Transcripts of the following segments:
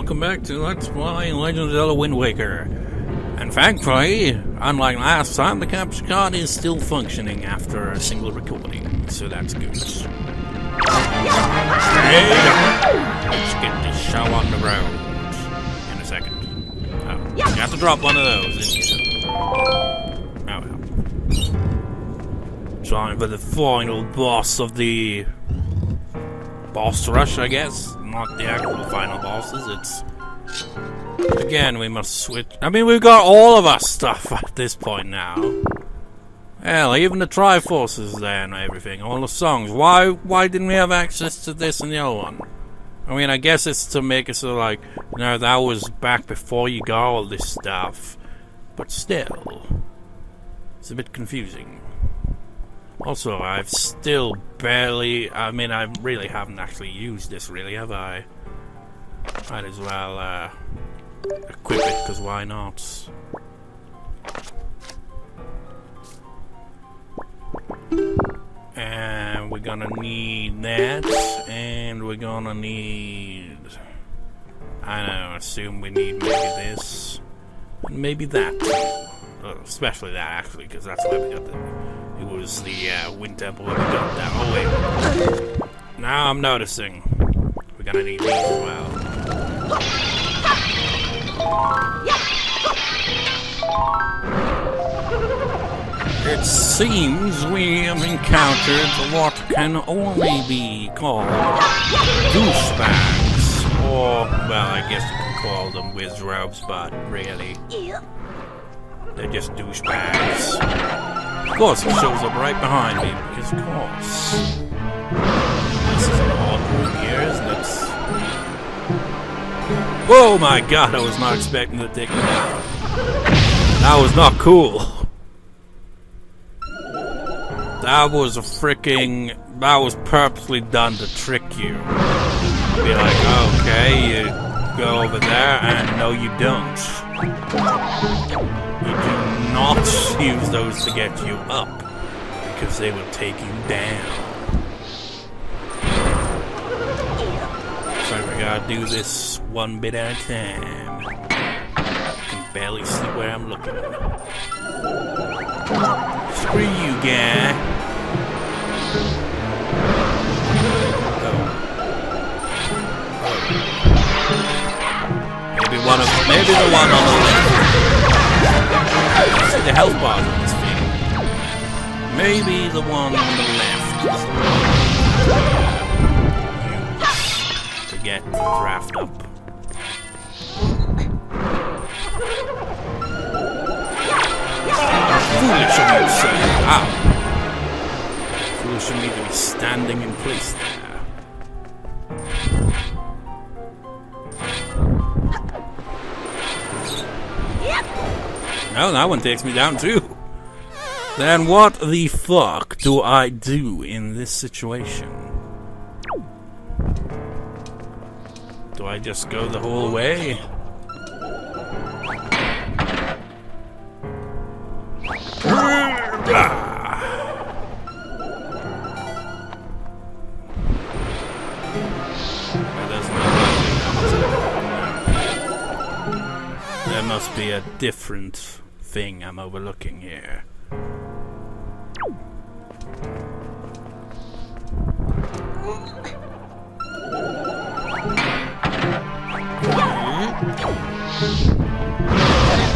welcome back to Let's Play Legend of Zelda Wind Waker. And thankfully, unlike last time, the capture card is still functioning after a single recording, so that's good. Yeah. Let's get this show on the road in a second. Oh, you have to drop one of those, didn't you? Oh well. Time for the final boss of the boss rush, I guess. Not the actual final bosses, it's... Again, we must switch... I mean, we've got all of our stuff at this point now. Hell, even the Triforces there and everything, all the songs. Why didn't we have access to this and the other one? I mean, I guess it's to make it so like, no, that was back before you got all this stuff. But still, it's a bit confusing. Also, I've still barely... I mean, I really haven't actually used this, really, have I? Might as well, equip it, because why not? And we're gonna need that, and we're gonna need... I don't know, assume we need maybe this, and maybe that, too. Especially that, actually, because that's where we got the... It was the Wind Temple where we got that. Oh wait. Now I'm noticing. We're gonna need these as well. It seems we have encountered what can only be called douchebags. Or, well, I guess you could call them wizrobes, but really, they're just douchebags. Of course, it shows up right behind me, because of course. This is an odd room here, isn't it? Whoa, my god, I was not expecting to take me out. That was not cool. That was a freaking... That was purposely done to trick you. Be like, okay, you go over there, and no you don't. You do not use those to get you up, because they will take you down. So we gotta do this one bit at a time. I can barely see where I'm looking. Screw you, guy. Maybe the one on the left. See the health bar on this thing. Maybe the one on the left is the one to get draft up. Foolish of you, sir. Ow. Foolish of me to be standing in place there. Oh, that one takes me down too. Then what the fuck do I do in this situation? Do I just go the whole way? There must be a different thing I'm overlooking here.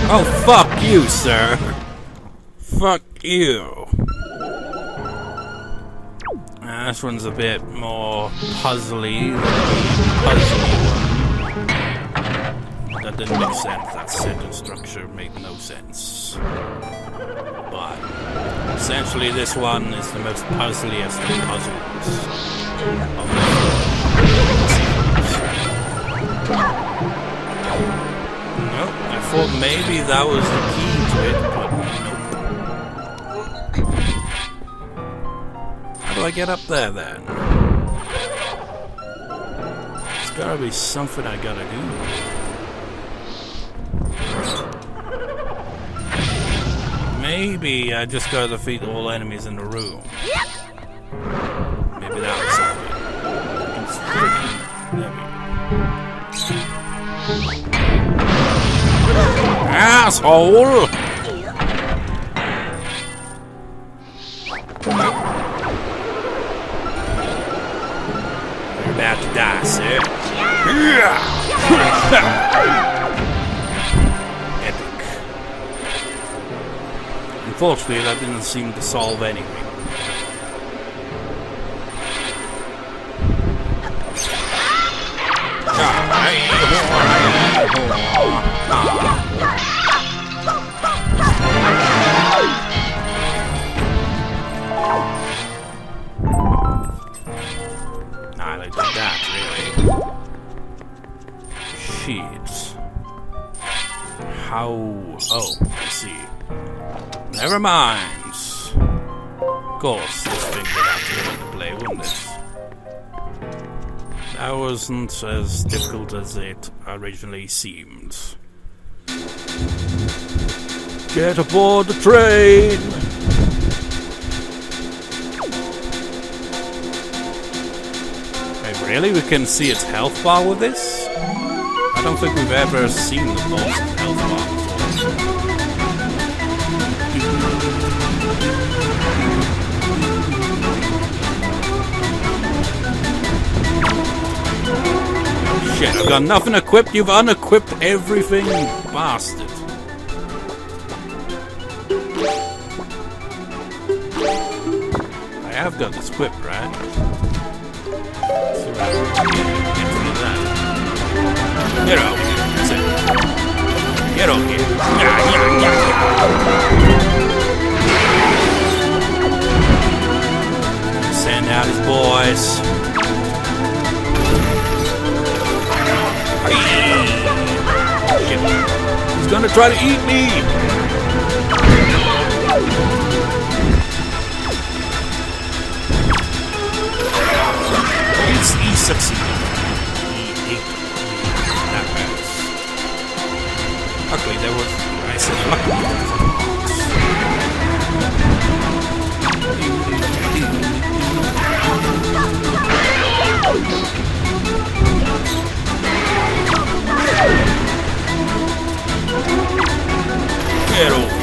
Oh, fuck you, sir. Fuck you. This one's a bit more puzzly than the puzzly one. That didn't make sense. That sentence structure made no sense. But essentially this one is the most puzzliest of puzzles. Nope, I thought maybe that was the key to it, but nope. How do I get up there then? There's gotta be something I gotta do. Maybe I just gotta defeat all enemies in the room. Maybe that was something. There we go. Asshole! You're about to die, sir. Epic. Unfortunately, that didn't seem to solve anything. Nah, they did that, really. Sheets. How... Oh, I see. Never mind. Of course, this thing would have to go into play, wouldn't it? That wasn't as difficult as it originally seemed. Get aboard the train! Wait, really? We can see its health bar with this? I don't think we've ever seen the boss's health bar before. Shit, I've got nothing equipped. You've unequipped everything, you bastard. I have got this equipped, right? So get rid of that. Get over here. That's it. Get over here. Send out his boys. He's gonna try to eat me! He succeeded. He ate that pass. Luckily, there was... I said luckily. Get over here.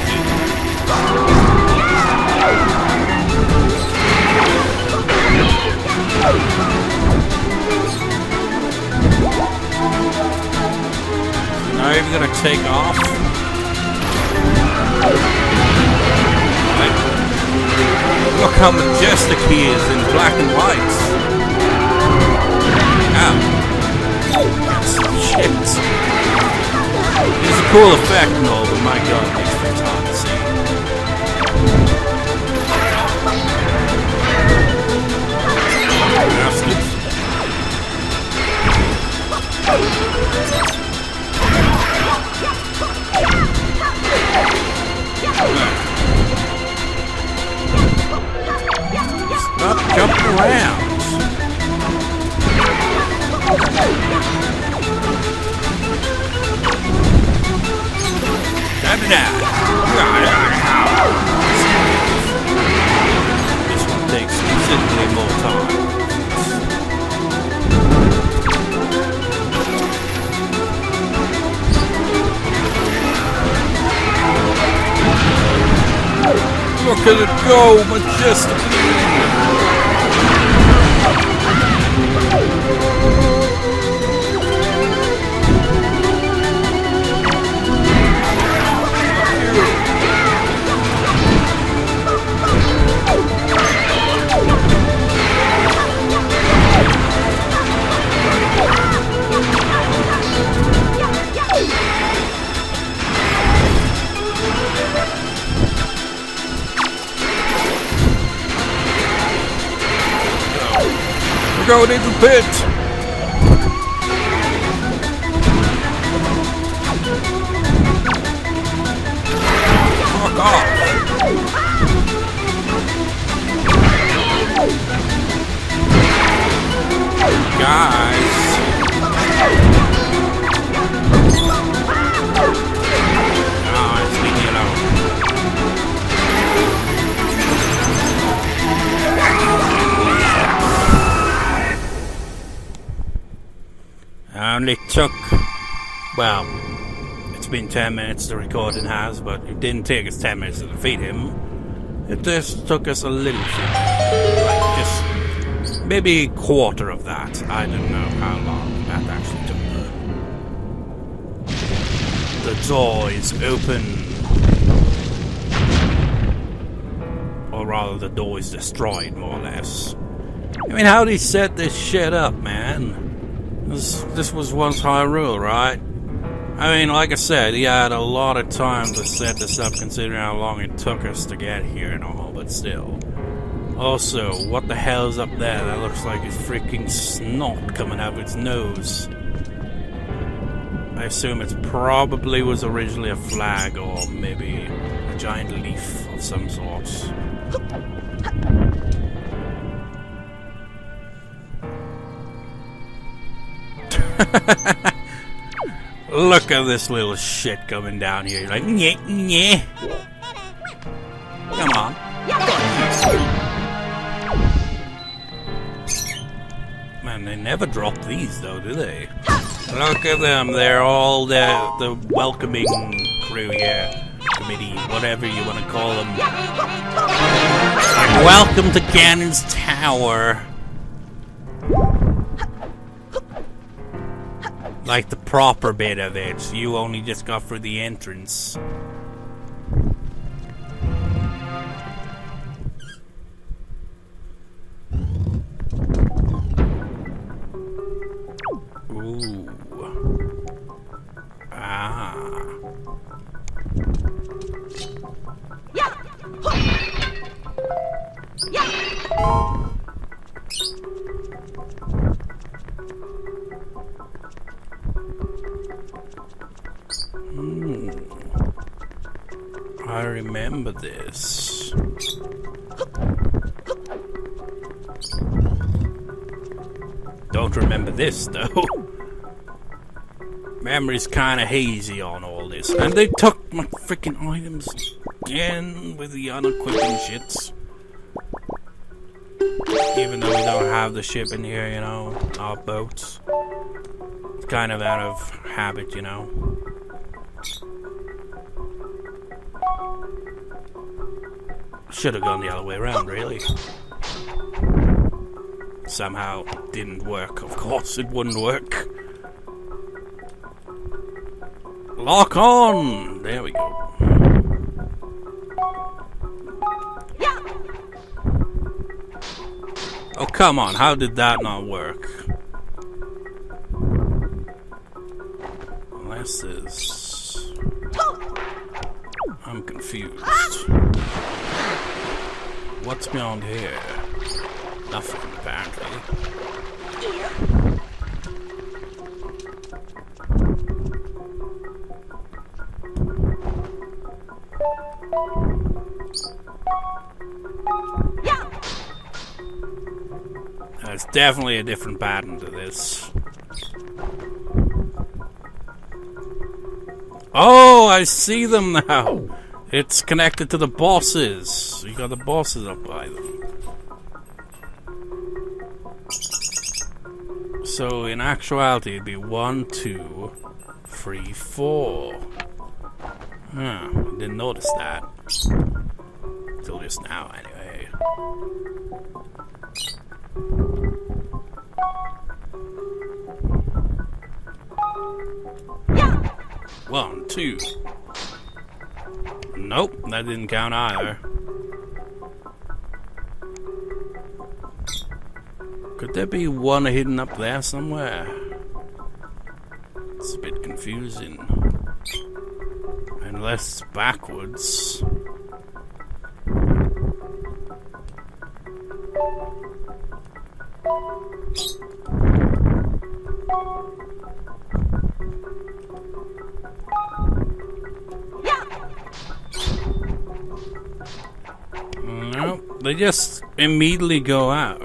Now you're gonna take off. Right. Look how majestic he is in black and white. Ow. Shit. It's a cool effect and all, but my god, it makes things hard to see. Bastards. Stop jumping around. This one takes considerably more time. Look at it go, majestically! We're going into the pit! Fuck off! Guys! Guys, leave me alone. I only took Well, it's been 10 minutes, the recording has, but it didn't take us 10 minutes to defeat him. It just took us a little bit. Like, just maybe a quarter of that. I don't know how long that actually took. The door is open. Or rather, the door is destroyed, more or less. I mean, how do you set this shit up, man? This was once Hyrule, right? I mean, like I said, he had a lot of time to set this up considering how long it took us to get here and all, but still. Also, what the hell's up there? That looks like a freaking snot coming out of its nose. I assume it probably was originally a flag or maybe a giant leaf of some sort. Look at this little shit coming down here. You're like, nyeh, nyeh. Come on. Man, they never drop these though, do they? Look at them. They're all the welcoming crew here. Committee, whatever you want to call them. Like, welcome to Ganon's Tower. Like the proper bit of it. You only just got through the entrance. Ooh. Ah. I remember this. Don't remember this though. Memory's kinda hazy on all this. And they took my freaking items again with the unequipping shits. Even though we don't have the ship in here, you know, our boats. It's kind of out of habit, you know. Should have gone the other way around, really. Somehow didn't work. Of course it wouldn't work. Lock on! There we go. Oh, come on. How did that not work? Unless this... I'm confused. What's beyond here? Nothing, apparently. There's definitely a different pattern to this. Oh, I see them now! It's connected to the bosses. You got the bosses up by them. So in actuality it'd be 1, 2, 3, 4. Huh, didn't notice that. Till just now, anyway. Yeah. 1, 2. Nope, that didn't count either. Could there be one hidden up there somewhere? It's a bit confusing. Unless it's backwards. Nope, they just immediately go out.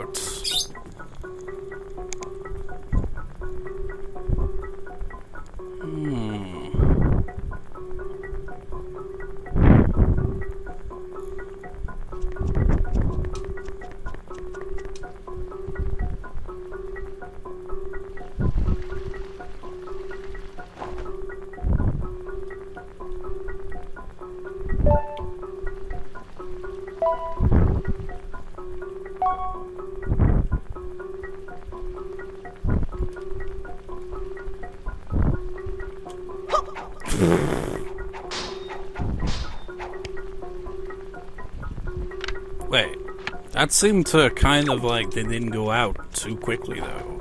Wait, that seemed to kind of like they didn't go out too quickly though.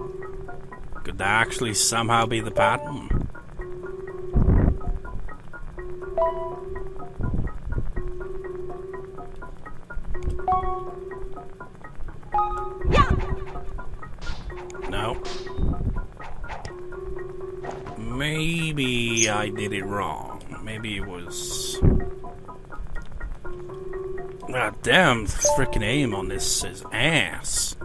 Could that actually somehow be the pattern? No. Maybe I did it wrong. Maybe it was... God damn, the freaking aim on this is ass.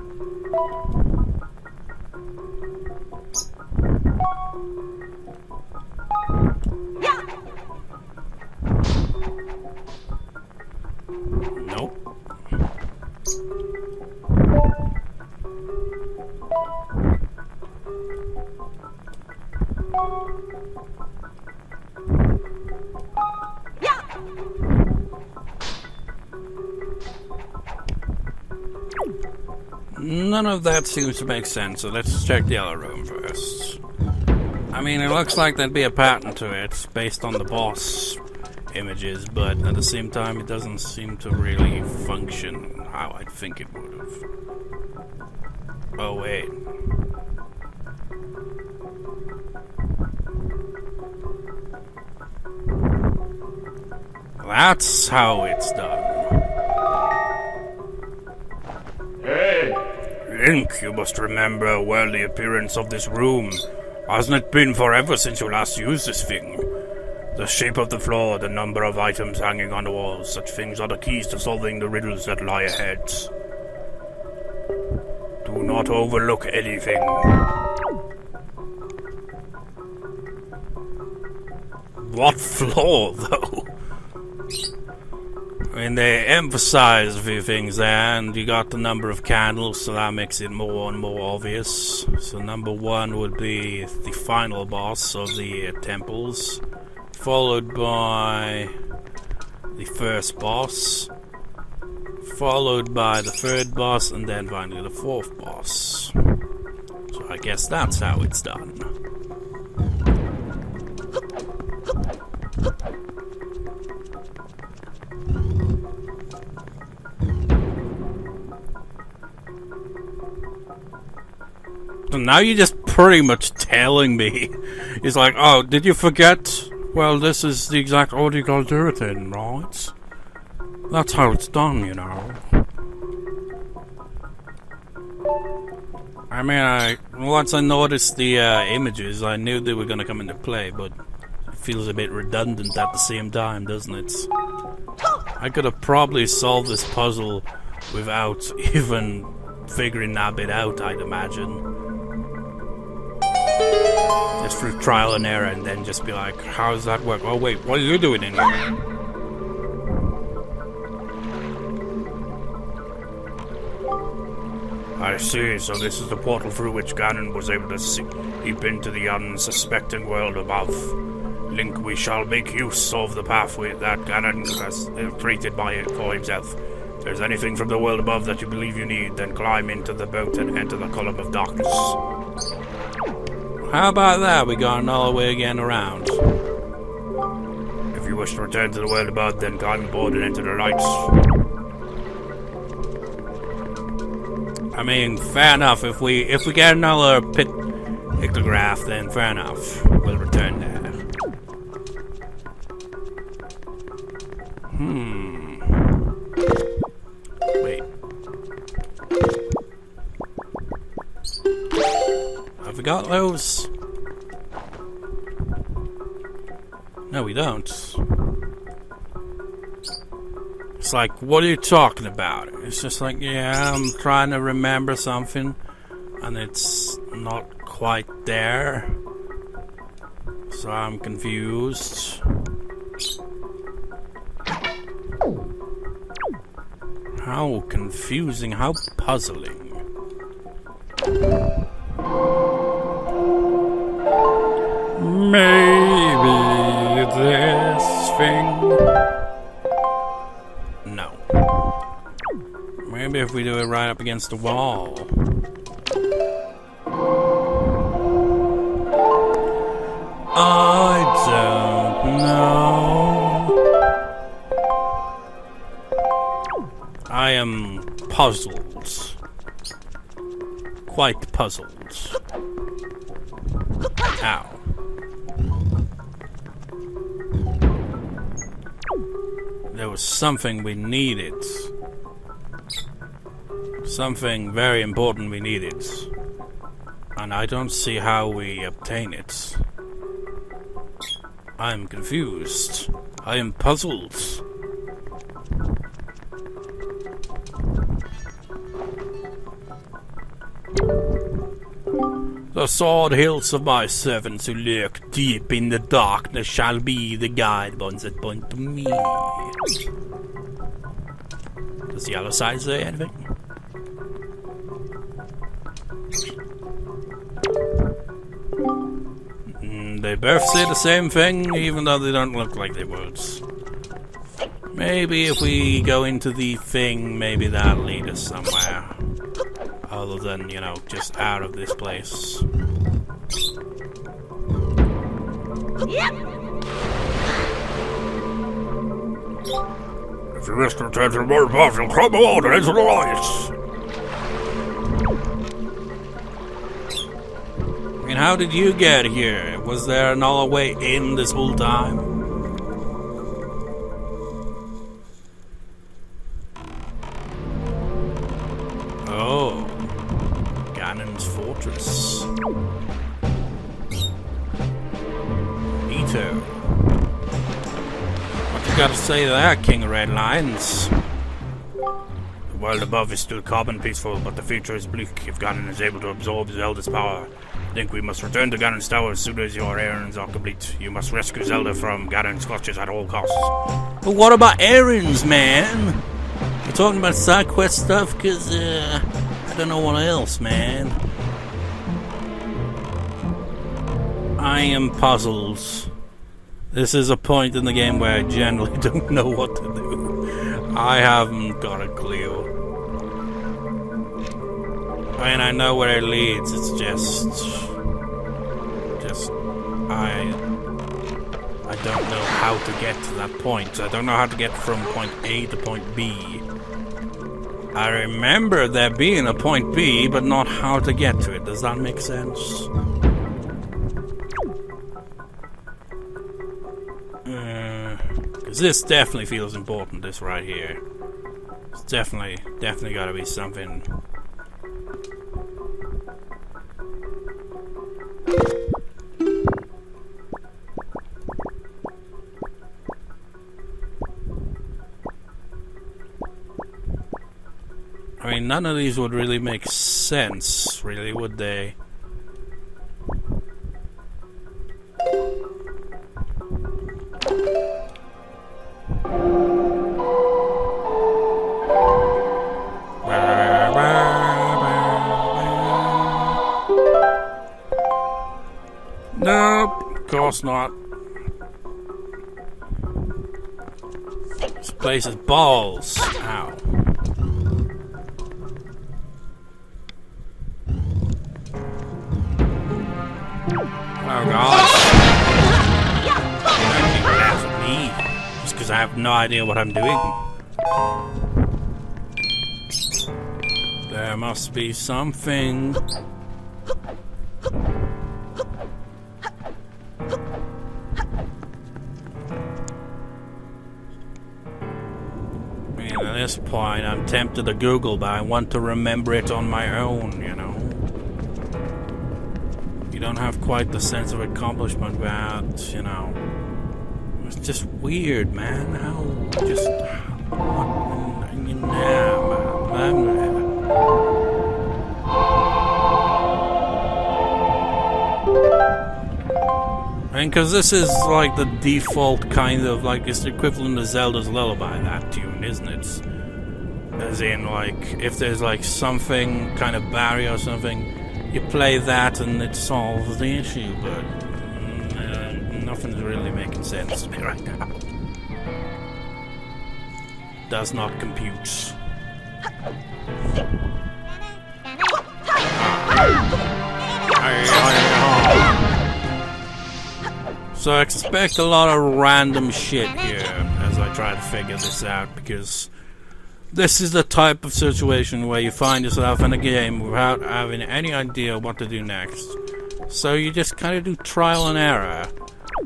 Nope. None of that seems to make sense, so let's check the other room first. I mean, it looks like there'd be a pattern to it based on the boss images, but at the same time it doesn't seem to really function how I think it would have. Oh wait. That's how it's done. Hey! Link, you must remember well the appearance of this room. Hasn't it been forever since you last used this thing? The shape of the floor, the number of items hanging on the walls, such things are the keys to solving the riddles that lie ahead. Do not overlook anything. What floor, though? I mean, they emphasize a few things there, and you got the number of candles, so that makes it more and more obvious. So number 1 would be the final boss of the temples, followed by the first boss, followed by the third boss, and then finally the fourth boss. So I guess that's how it's done. So now you're just pretty much telling me. It's like, oh, did you forget? Well, this is the exact order you gotta do it in, right? That's how it's done, you know. I mean, once I noticed the images, I knew they were gonna come into play, but it feels a bit redundant at the same time, doesn't it? I could have probably solved this puzzle without even figuring that bit out, I'd imagine. Just through trial and error, and then just be like, how does that work? Oh wait, what are you doing in here? I see, so this is the portal through which Ganon was able to seep into the unsuspecting world above. Link, we shall make use of the pathway that Ganon has created for himself. If there's anything from the world above that you believe you need, then climb into the boat and enter the column of darkness. How about that? We got another way again around. If you wish to return to the world above, then climb aboard and enter the lights. I mean, fair enough. If we get another pictograph, then fair enough. We'll return there. Wait. Have we got those? No, we don't. It's like, what are you talking about? It's just like, yeah, I'm trying to remember something, and it's not quite there. So I'm confused. How confusing, how puzzling. Maybe this thing. No. Maybe if we do it right up against the wall. I don't puzzled. Quite puzzled. Ow. There was something we needed. Something very important we needed. And I don't see how we obtain it. I am confused. I am puzzled. The sword hills of my servants who lurk deep in the darkness shall be the guidelines that point to me. Does the other side say anything? They both say the same thing, even though they don't look like they would. Maybe if we go into the thing, maybe that'll lead us somewhere. Other than, you know, just out of this place. Yep. If you wish to return to the world path, you'll climb the water into the lights. I mean, how did you get here? Was there another way in this whole time? Oh. Ganon's fortress. Ito. What you gotta say to that, King of Red Lions? The world above is still calm and peaceful, but the future is bleak if Ganon is able to absorb Zelda's power. I think we must return to Ganon's tower as soon as your errands are complete. You must rescue Zelda from Ganon's clutches at all costs. But what about errands, man? You talking about side quest stuff? Cause, I don't know what else, man. I am puzzled. This is a point in the game where I generally don't know what to do. I haven't got a clue. I mean, I know where it leads. It's just I don't know how to get to that point. I don't know how to get from point A to point B. I remember there being a point B, but not how to get to it. Does that make sense? Because this definitely feels important, this right here. It's definitely gotta be something. I mean, none of these would really make sense, really, would they? Nope, of course not. This place is balls. Ow. Oh god. Don't you laugh at me. Just because I have no idea what I'm doing. There must be something. I mean, at this point, I'm tempted to Google, but I want to remember it on my own, you know? You don't have quite the sense of accomplishment without, you know... It's just weird, man. How... just... And because this is like the default kind of, like, it's the equivalent of Zelda's Lullaby, that tune, isn't it? As in, like, if there's like something, kind of barrier or something, you play that and it solves the issue, but nothing's really making sense to me right now. Does not compute. So I expect a lot of random shit here as I try to figure this out, because This is the type of situation where you find yourself in a game without having any idea what to do next. So you just kind of do trial and error.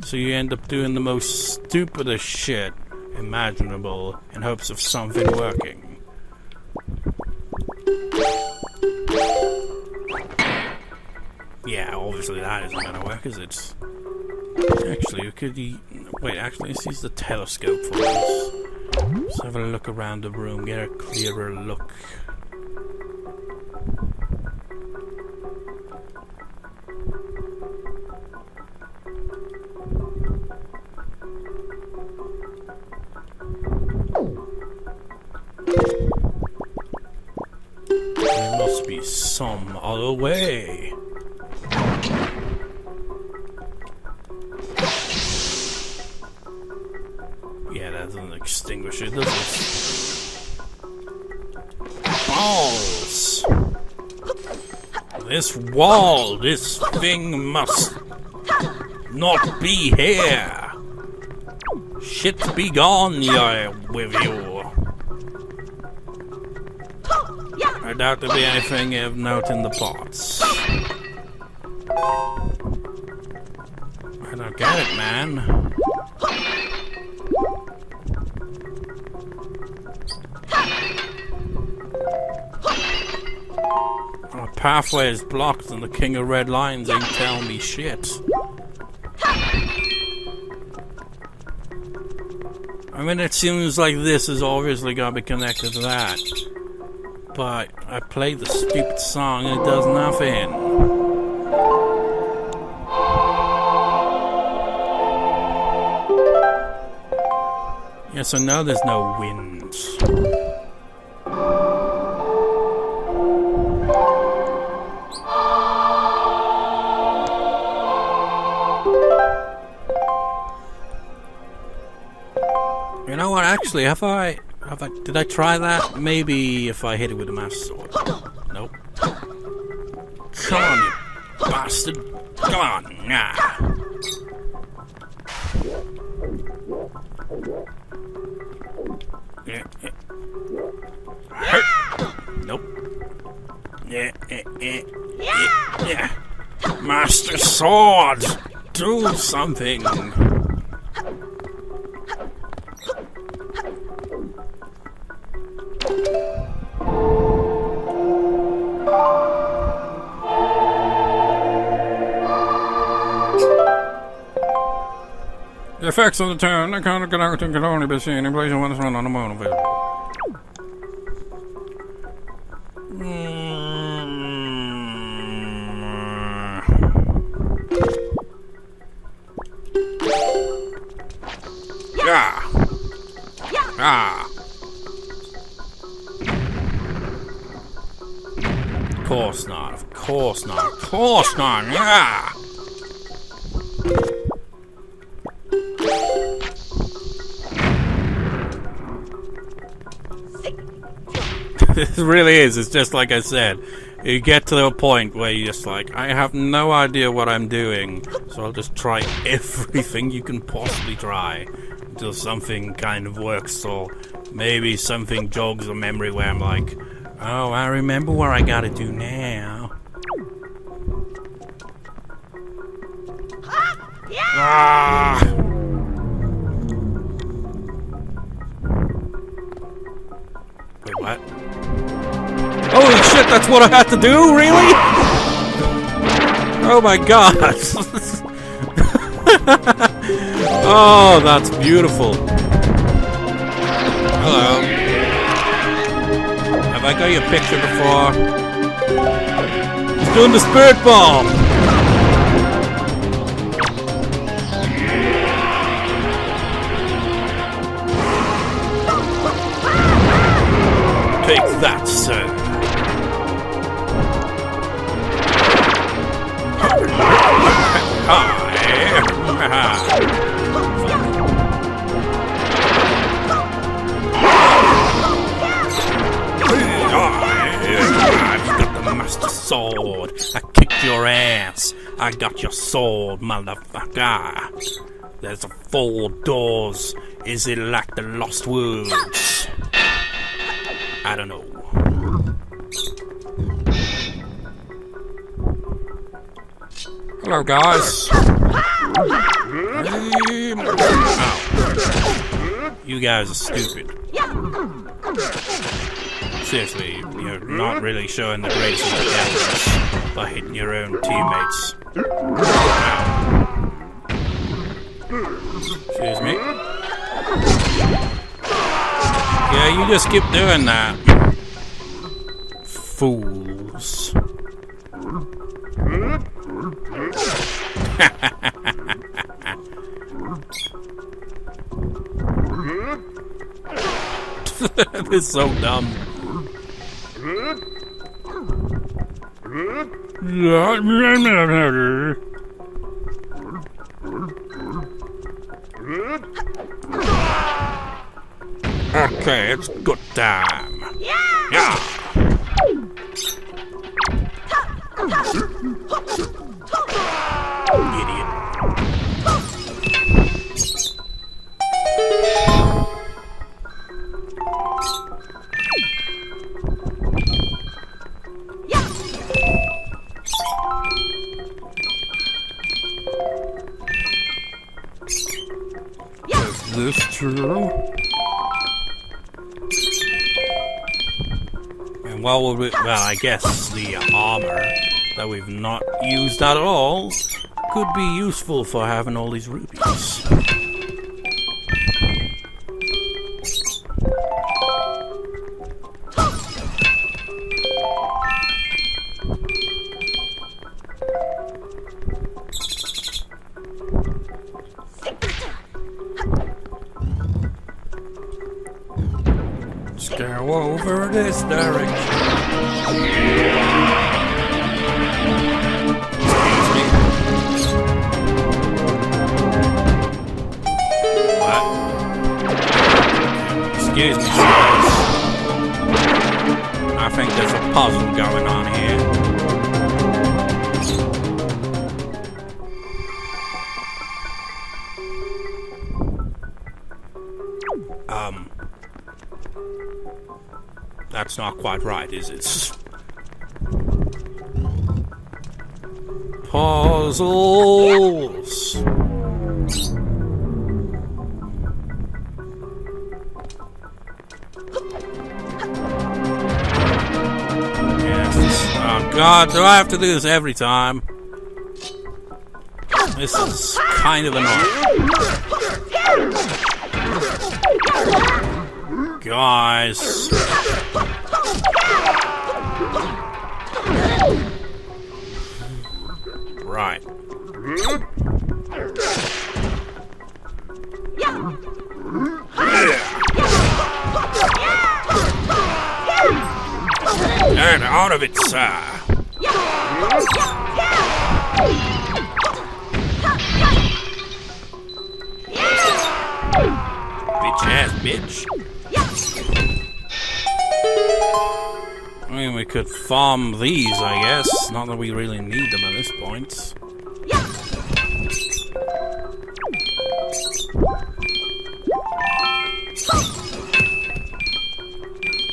So you end up doing the most stupidest shit imaginable in hopes of something working. Yeah, obviously that isn't gonna work, is it? Actually, we could wait, actually, let's use the telescope for this. Let's have a look around the room, get a clearer look. There must be some other way. Yeah, that doesn't extinguish it, does it? Balls! This wall, this thing must not be here. Shit be gone, with you. I doubt there'll be anything of note in the pots. I don't get it, man. Our pathway is blocked and the King of Red Lions ain't telling me shit. I mean, it seems like this is obviously gonna be connected to that. But I played the stupid song and it does nothing. Yes, I know there's no wind. You know what, actually, did I try that? Maybe if I hit it with a master sword. Nope. Come on, you bastard. Come on, nah. Yeah. Nope. Yeah. Master sword! Do something! The effects of the turn, the counter conducting can only be seen in place when it's run on the moon available. Yeah. Ah. Of course not. Of course not. Of course not. Yeah. It really is. It's just like I said. You get to a point where you're just like, I have no idea what I'm doing, so I'll just try everything you can possibly try until something kind of works, or maybe something jogs a memory where I'm like, oh, I remember what I gotta do now. Ah! Wait, what? Holy shit, that's what I had to do? Really? Oh my god. Oh, that's beautiful. Hello. Have I got your picture before? He's doing the spirit bomb. Take that, sir. I've got the master sword. I kicked your ass. I got your sword, motherfucker. There's 4 doors. Is it like the lost woods? I don't know. Hello, guys. Oh. You guys are stupid. Seriously, you're not really showing the greatest intelligence by hitting your own teammates. Excuse me. Yeah, you just keep doing that. Fools. This is so dumb. Okay, it's good time. Yeah. Idiot. Is this true? And well, I guess the armor that we've not used at all could be useful for having all these rubies. Let's go over this direction. Excuse me, sirs. I think there's a puzzle going on here. That's not quite right, is it? Puzzles! Oh god, do I have to do this every time? This is kind of annoying. Guys. Right. And out of it, sir. Bitch ass bitch. I mean, we could farm these, I guess. Not that we really need them at this point.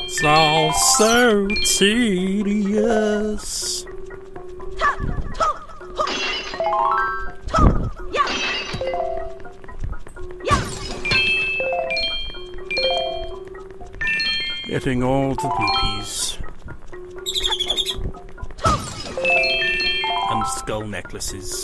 It's all so tedious. Getting all the rupees. And skull necklaces.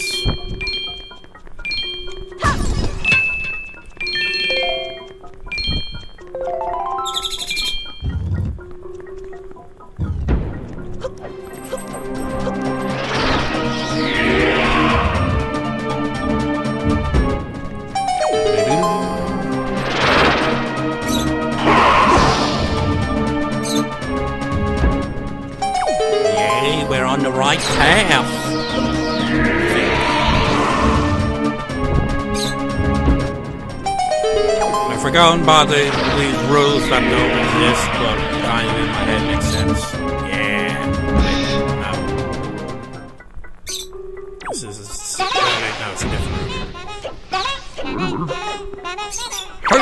We're on the right path. If we're going by these rules that don't exist, but kind of in my head makes sense. Yeah. No. This is... no, it's different. Fuck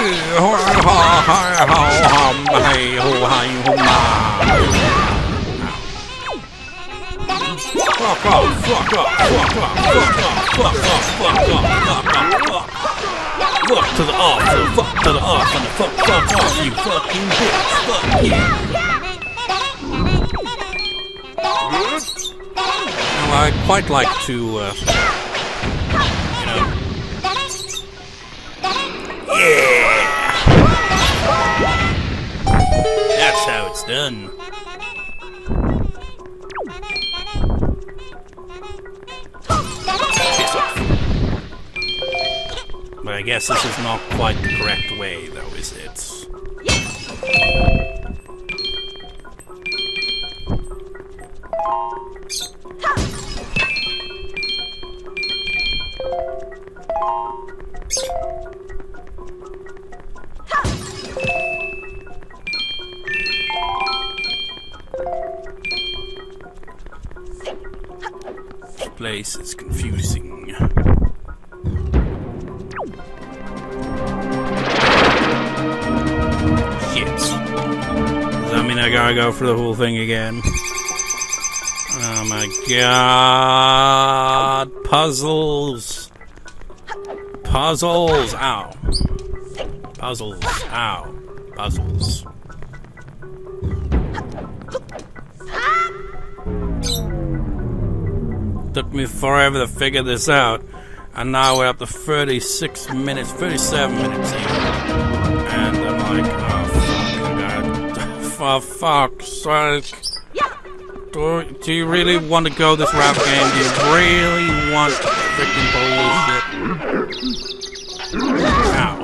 off, fuck off, fuck off, fuck off, fuck off, fuck off, fuck off, fuck. Fuck to the off, fuck to the off, and the fuck off, you fucking bitch, fuck you. Well, I'd quite like to, you know. Yeah! That's how it's done. Piss off. But I guess this is not quite the correct way, though, is it? This place is confusing. Shit. Does that mean I gotta go for the whole thing again? Oh my god. Puzzles. Puzzles. Ow. Puzzles. Ow. Puzzles. Took me forever to figure this out. And now we're up to 36 minutes, 37 minutes here. And I'm like, oh fuck, for fuck's sake. Do you really want to go this rap game? Do you really want freaking bullshit? Ow.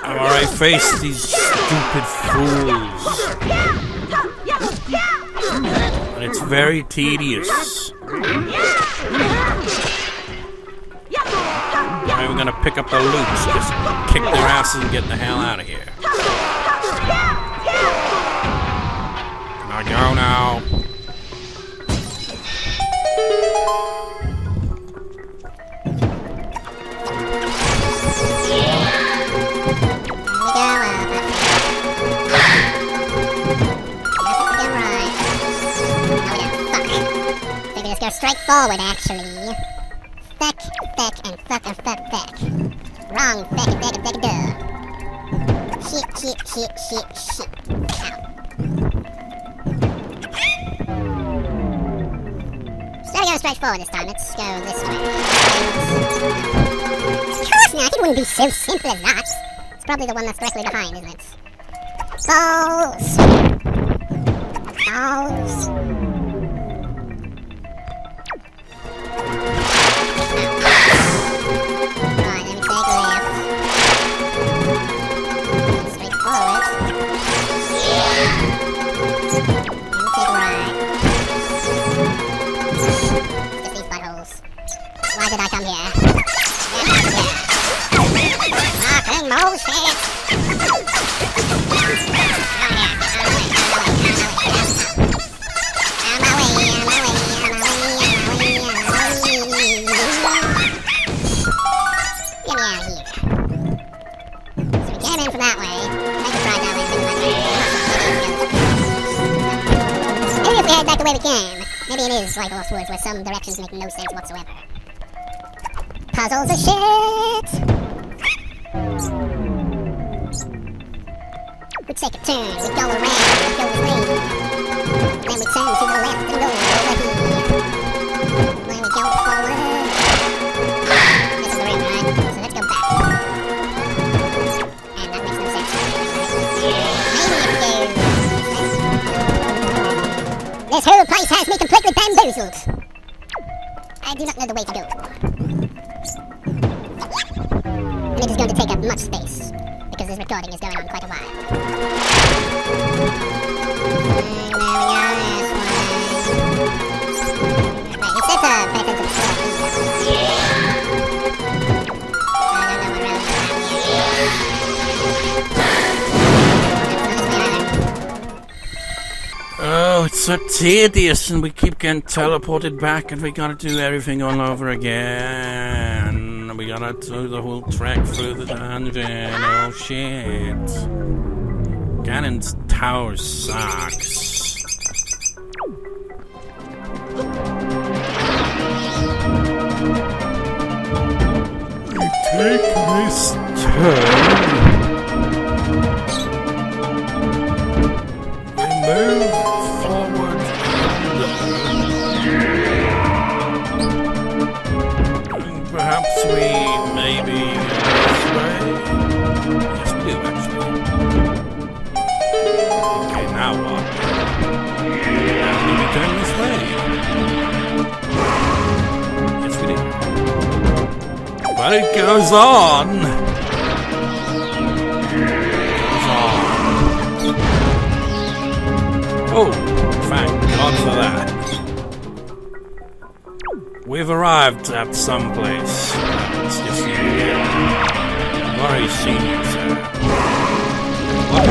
I've already faced these stupid fools. And it's very tedious. I'm gonna pick up the loops, just kick their asses and get the hell out of here. Can I go now? Go straight forward, actually. Fuck, and fuck, and fuck. Wrong, fuck, Shit. Ow. Instead of going straight forward this time, let's go this way. Of course not, it wouldn't be so simple as that. It's probably the one that's directly behind, isn't it? Balls. Why did I come here? Fucking bullshit! On my way. Get me out of here. So we came in from that way. Make a try that way. Maybe if we head back the way we came. Maybe it is like Lost Woods where some directions make no sense whatsoever. Puzzles are shit! We take a turn, we go around, we go this way. Then we turn to the left and go over here. Then we go forward. This is the room, right? So let's go back. And that makes no sense. Maybe this whole place has me completely bamboozled. I do not know the way to go. And it is going to take up much space, because this recording is going on quite a while. Wait, it said to pay attention to the stuff. I don't know what round is. Oh, it's so tedious, and we keep getting teleported back, and we gotta do everything all over again. We we gotta do the whole trek through the dungeon. Oh shit. Ganon's tower sucks. We take this turn. We move forward. Perhaps we maybe this way? Yes, we do actually. Okay, now what? Now we turn this way. Yes, we do. But it goes on. Oh, thank God for that. We've arrived at some place. Let's just see it again. I've already seen you, sir. What?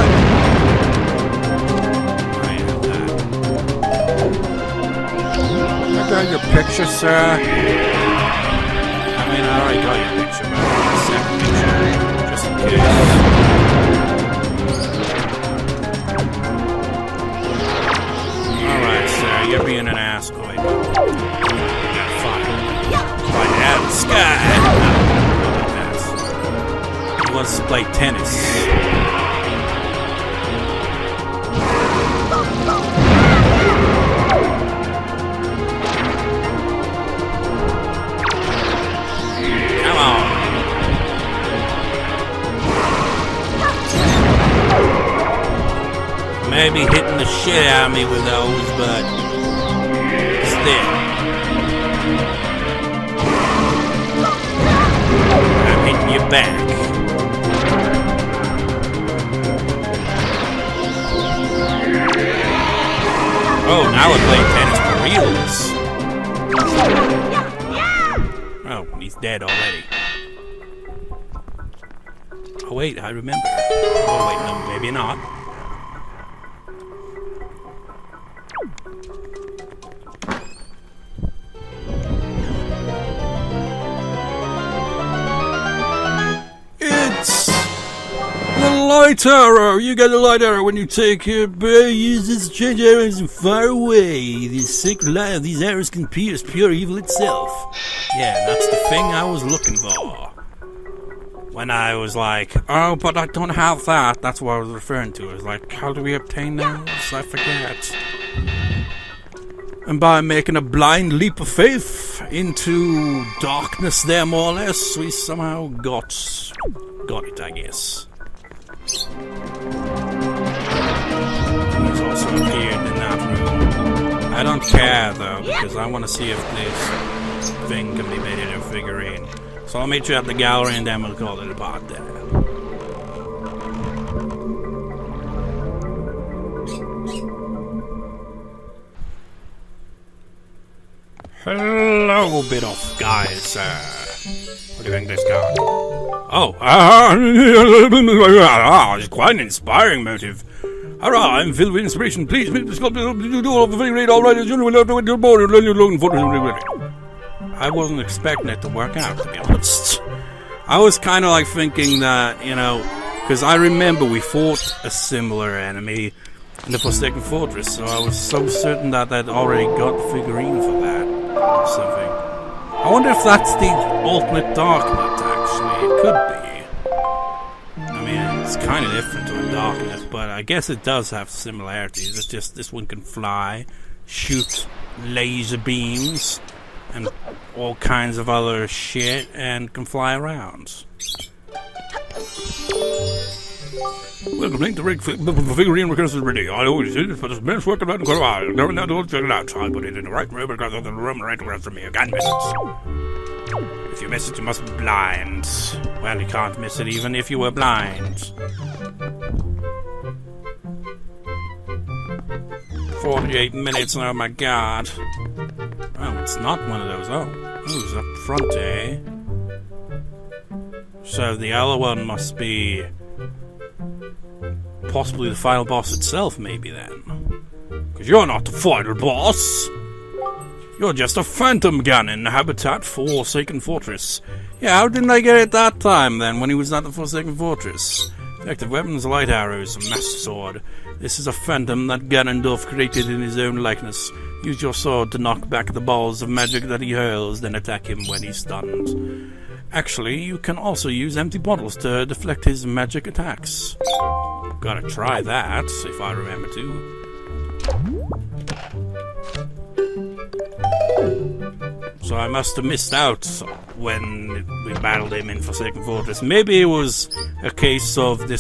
I have that. I got your picture, sir. I mean, I already got your picture, but I got a second picture. Just in case. Alright, sir, you're being an ass. Oh, wait. Fly out of the sky. He wants to play tennis. Come on. Maybe hitting the shit out of me with those, but still. I'm hitting you back. Oh, now we're playing tennis for reals. Oh, he's dead already. Oh wait, I remember. Oh wait, no, maybe not. Light arrow! You get a light arrow when you take your use this change arrows far away. These sick light of these arrows can pierce pure evil itself. Yeah, that's the thing I was looking for. When I was like, oh, but I don't have that. That's what I was referring to. I was like, how do we obtain those? I forget. And by making a blind leap of faith into darkness there, more or less, we somehow got it, I guess. He's also appeared in that room. I don't care though, because I want to see if this thing can be made into a figurine. So I'll meet you at the gallery and then we'll call it a part there. Hello, bit of guys. What do you think this guy? Oh, it's quite an inspiring motive. Hurrah, I'm filled with inspiration. Please, do all the figure all right. I wasn't expecting it to work out, to be honest. I was kind of like thinking that, you know, because I remember we fought a similar enemy in the Forsaken Fortress, so I was so certain that I'd already got the figurine for that or something. I wonder if that's the ultimate Darknet, actually. It could be. I mean, it's kind of different to a Darknet, but I guess it does have similarities. It's just this one can fly, shoot laser beams, and all kinds of other shit, and can fly around. Welcome to Rig Figurine Request is ready. I always did it for this man's working out in quite a while. Never now don't check it out. So I put it in the right room because of the room right across from me. You can't miss it. If you miss it, you must be blind. Well, you can't miss it even if you were blind. 48 minutes, oh my god. Oh, it's not one of those. Oh, who's up front, eh? So the other one must be possibly the final boss itself, maybe then. Because you're not the final boss. You're just a phantom, Ganon. Habitat for Forsaken Fortress. Yeah, how didn't I get it that time, then, when he was not the Forsaken Fortress? Effective weapons, light arrows, master sword. This is a phantom that Ganondorf created in his own likeness. Use your sword to knock back the balls of magic that he hurls, then attack him when he's stunned. Actually, you can also use empty bottles to deflect his magic attacks. Gotta try that, if I remember to. So I must have missed out when we battled him in Forsaken Fortress. Maybe it was a case of the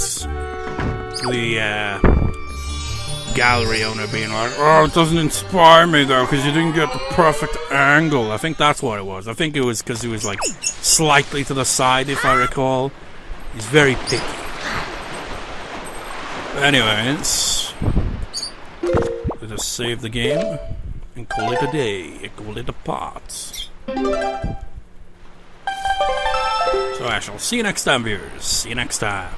gallery owner being like, oh, it doesn't inspire me though, because you didn't get the perfect angle. I think that's what it was. I think it was because he was like slightly to the side, if I recall. He's very picky. But anyways, let us save the game and call it a day. Call it a part. So I shall see you next time, viewers. See you next time.